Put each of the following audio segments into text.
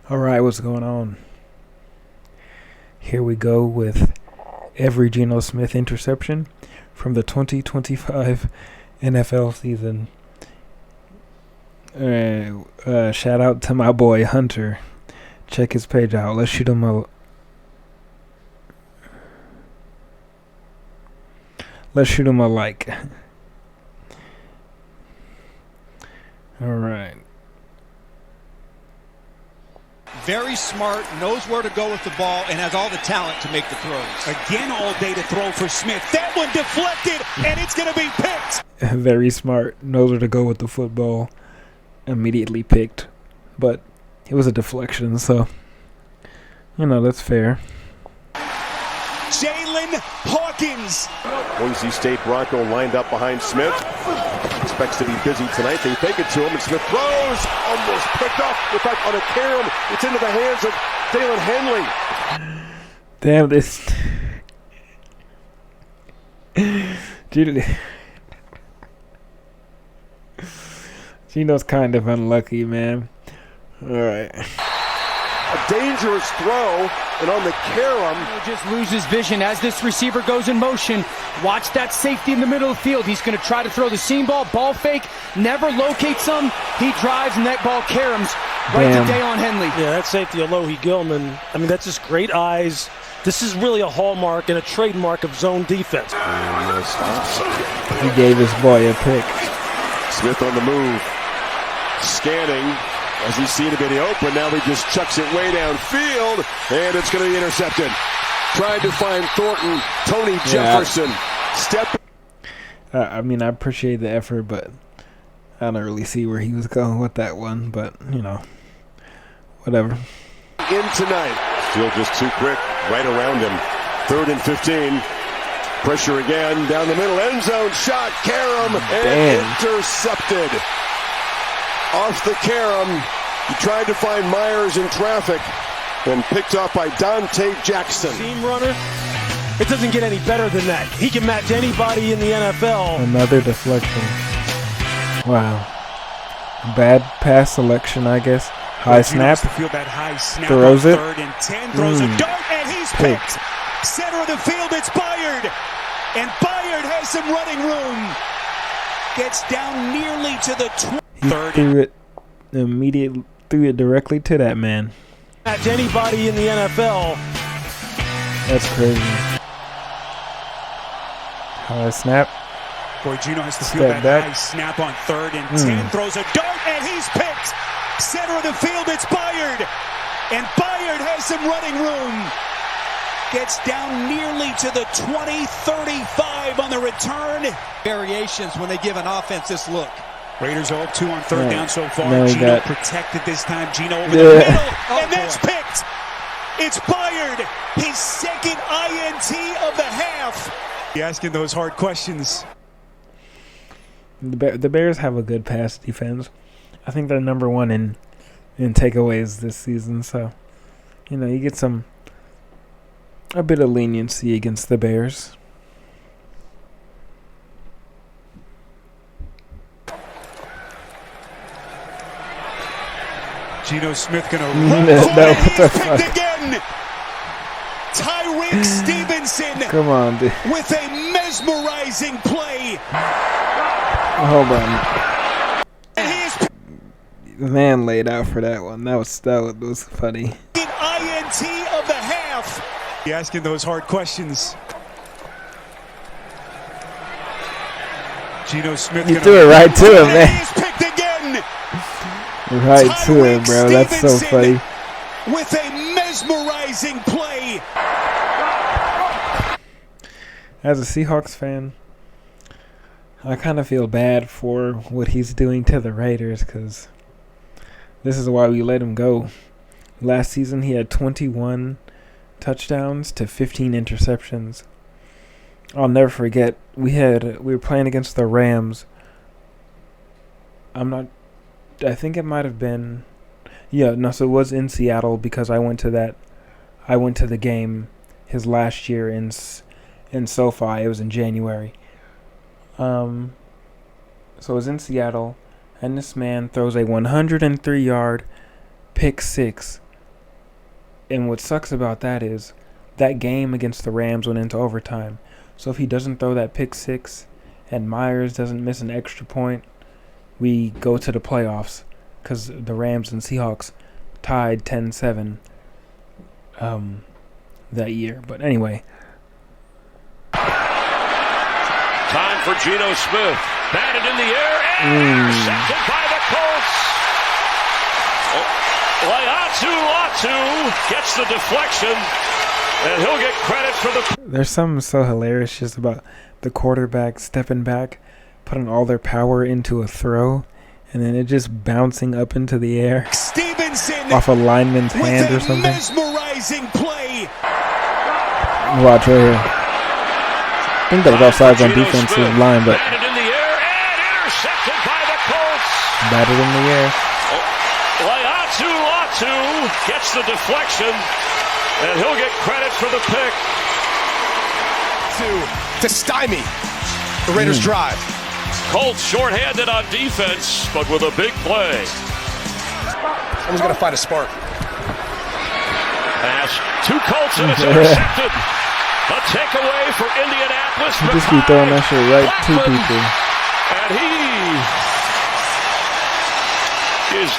All right, what's going on? Here we go with every Geno Smith interception from the 2025 NFL season. Shout out to my boy Hunter. Check his page out. Let's shoot him a like. All right. Very smart, knows where to go with the ball, and has all the talent to make the throws. Again, all day to throw for Smith. That one deflected, and it's going to be picked. Very smart, knows where to go with the football. Immediately picked, but it was a deflection, so that's fair. Jalen Hawkins. Boise State Bronco lined up behind Smith. Expects to be busy tonight. They take it to him, and Smith throws. Almost picked up. In fact, on a carom, it's into the hands of Dalen Henley. Damn this. Geno's kind of unlucky, man. All right. A dangerous throw, and on the carom. Just loses vision as this receiver goes in motion. Watch that safety in the middle of the field. He's going to try to throw the seam ball fake, never locates him. He drives, and that ball caroms right to Dalen Henley. Yeah, that safety, Alohi Gilman. I mean, that's just great eyes. This is really a hallmark and a trademark of zone defense. He gave his boy a pick. Smith on the move, scanning. As he's seen a bit open, now he just chucks it way downfield, and it's going to be intercepted. Trying to find Thornton, Tony Jefferson. I mean, I appreciate the effort, but I don't really see where he was going with that one. But, whatever. In tonight. Still just too quick, right around him. 3rd and 15. Pressure again, down the middle, end zone shot, carom, and intercepted. Off the carom, he tried to find Myers in traffic and picked up by Dante Jackson. Seam runner, it doesn't get any better than that. He can match anybody in the NFL. Another deflection. Wow. Bad pass selection, I guess. High snap. Throws it. 3rd and 10, throws a dart, and he's picked. Center of the field, it's Byard. And Byard has some running room. Gets down nearly to the 20. He threw it directly to that man. Match anybody in the NFL. That's crazy. High snap. Boy, Geno has to feel that high snap on 3rd and 10. Throws a dart, and he's picked. Center of the field, it's Byard. And Byard has some running room. Gets down nearly to the 20-35 on the return. Variations when they give an offense this look. Raiders 0-2 on 3rd down so far. Geno protected this time. Geno over the middle, and that's picked. It's Byard, his 2nd INT of the half. He asking those hard questions. The Bears have a good pass defense. I think they're number 1 in takeaways this season. So, you get a bit of leniency against the Bears. Geno Smith going to run for it. He's picked again. Tyreek Stevenson. Come on, dude. With a mesmerizing play. Hold on. The man laid out for that one. That was funny. INT of the half. He asking those hard questions. Geno Smith. You threw it right to him, man. He's picked again. Right to him, bro. That's so funny. With a mesmerizing play. As a Seahawks fan, I kind of feel bad for what he's doing to the Raiders because this is why we let him go. Last season, he had 21 touchdowns to 15 interceptions. I'll never forget. We were playing against the Rams. I think it might have been, so it was in Seattle because I went to the game his last year in SoFi. It was in January. So it was in Seattle, and this man throws a 103-yard pick six And what sucks about that is that game against the Rams went into overtime. So if he doesn't throw that pick six and Myers doesn't miss an extra point, we go to the playoffs because the Rams and Seahawks tied 10-7 that year. But anyway. Time for Geno Smith. Batted in the air and intercepted by the Colts. Latu gets the deflection, and he'll get credit for the... There's something so hilarious just about the quarterback stepping back, putting all their power into a throw, and then it just bouncing up into the air Stevenson off a lineman's hand or something. Mesmerizing play. Watch right here. I think that was offsides on defensive line, but batted in the air and intercepted by the Colts. batted in the air. Latu gets the deflection, and he'll get credit for the pick. To stymie the Raiders' drive. Colts shorthanded on defense, but with a big play. Someone's going to find a spark. Pass to Colts, and it's intercepted. A takeaway for Indianapolis. You just be throwing that shit right to people. And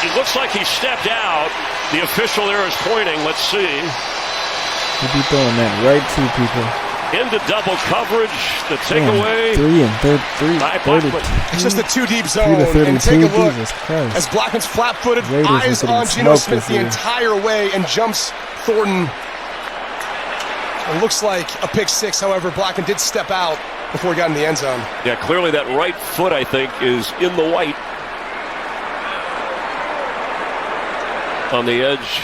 it looks like he stepped out. The official there is pointing. Let's see. You be throwing that right to people. Into double coverage. The takeaway. 32. It's just a two-deep zone. 32. And take a look Jesus Christ. as Blackman's flat-footed, Raiders eyes on Geno Smith the year. entire way and jumps Thornton. It looks like a pick six. However, Blackman did step out before he got in the end zone. Yeah, clearly that right foot, I think, is in the white. On the edge.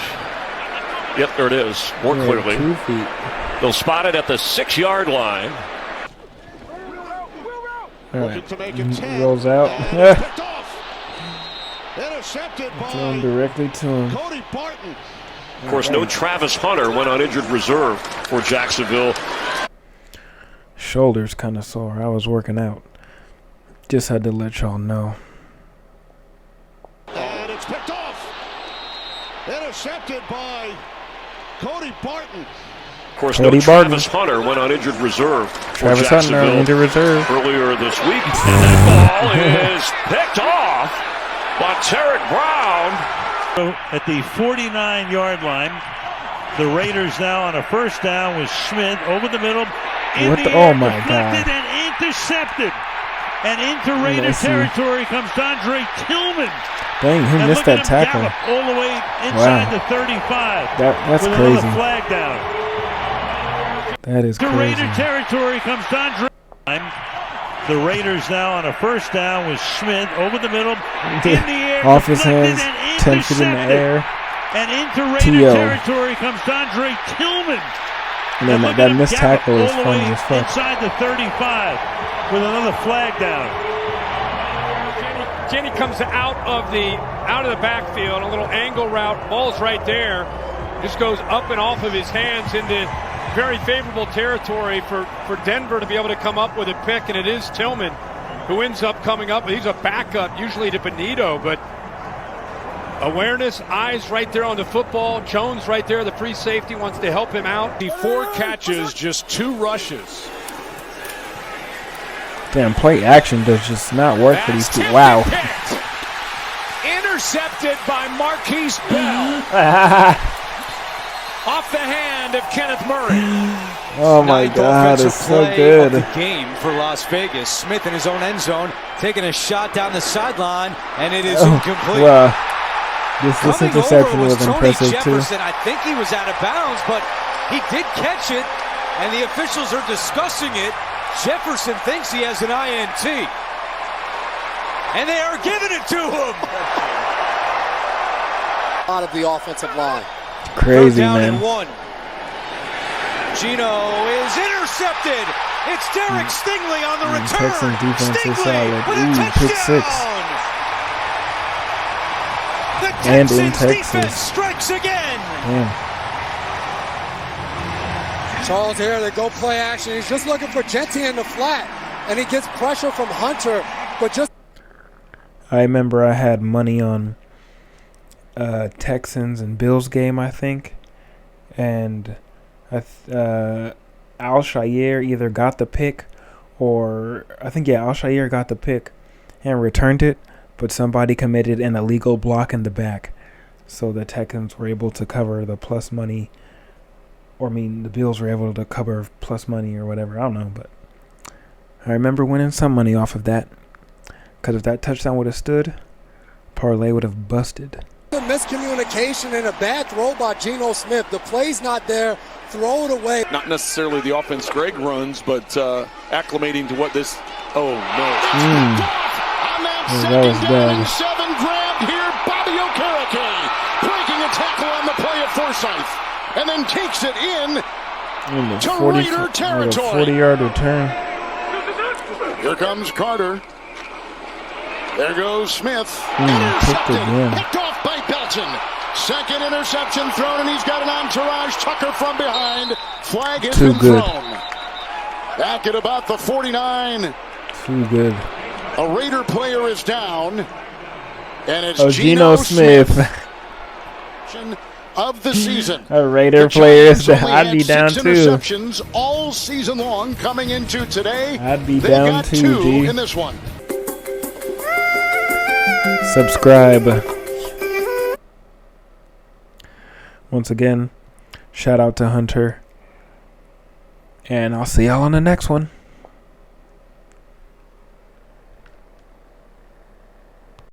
Yep, there it is. More clearly. 2 feet. They'll spot it at the 6-yard line. All right. Rolls out. Thrown directly to him. Of course, no Travis Hunter went on injured reserve for Jacksonville. Shoulders kind of sore. I was working out. Just had to let y'all know. And it's picked off. Intercepted by Cody Barton. Of course, no Travis Hunter went on injured reserve for Travis Hunter on injured reserve earlier this week. And that ball is picked off by Tarek Brown. At the 49-yard line, the Raiders now on a first down with Smith over the middle. Oh my God! And intercepted. And into Raider territory comes Andre Tillman. Dang, who missed that tackle? All the way inside the 35. That's with crazy. Flag down. That is crazy. To Raider territory comes Andre. The Raiders now on a first down with Smith over the middle. In the air. Off his hands, 10 feet in the air. And into Raider territory comes Andre Tillman. And then that missed tackle is funny as fuck. Inside the 35 with another flag down. Jenny comes out of the backfield, a little angle route, ball's right there. Just goes up and off of his hands into very favorable territory for Denver to be able to come up with a pick, and it is Tillman who ends up coming up. He's a backup usually to Benito, but awareness, eyes right there on the football. Jones right there, the free safety, wants to help him out. 4 catches, just 2 rushes. Damn, play action does just not work for these people. Wow. Intercepted by Marquise Bell. Off the hand of Kenneth Murray. Oh my God, it's so good. The game for Las Vegas. Smith in his own end zone, taking a shot down the sideline, and it is incomplete. Wow. This interception was impressive too. I think he was out of bounds, but he did catch it, and the officials are discussing it. Jefferson thinks he has an INT, and they are giving it to him. Out of the offensive line. Crazy, man. Geno is intercepted. It's Derek Stingley on the return. Texans defense is solid. Pick 6. And in Texas. Strikes again. Damn. Charles here, they go play action. He's just looking for Genty in the flat, and he gets pressure from Hunter, but just. I remember I had money on Texans and Bills game, I think, and Al-Shaair either got the pick or Al-Shaair got the pick and returned it, but somebody committed an illegal block in the back, so the Texans were able to cover the plus money, the Bills were able to cover plus money or whatever. I don't know, but I remember winning some money off of that, because if that touchdown would have stood, parlay would have busted. The miscommunication and a bad throw by Geno Smith. The play's not there. Throw it away. Not necessarily the offense Greg runs, but acclimating to what this. Oh, no. That was bad. 7 grabbed here. Bobby Okereke breaking a tackle on the play of Forsythe, and then takes it in to Raider territory. 40-yard return. Here comes Carter. There goes Smith. Picked off by Belton. Second interception thrown, and he's got an entourage. Tucker from behind. Flag has been thrown. Back at about the 49. Too good. A Raider player is down, and it's Geno Smith. Of the season. A Raider player is down. I'd be down too. Interceptions all season long coming into today. I'd be down too, two G. in this one. Subscribe. Once again, shout out to Hunter. And I'll see y'all on the next one.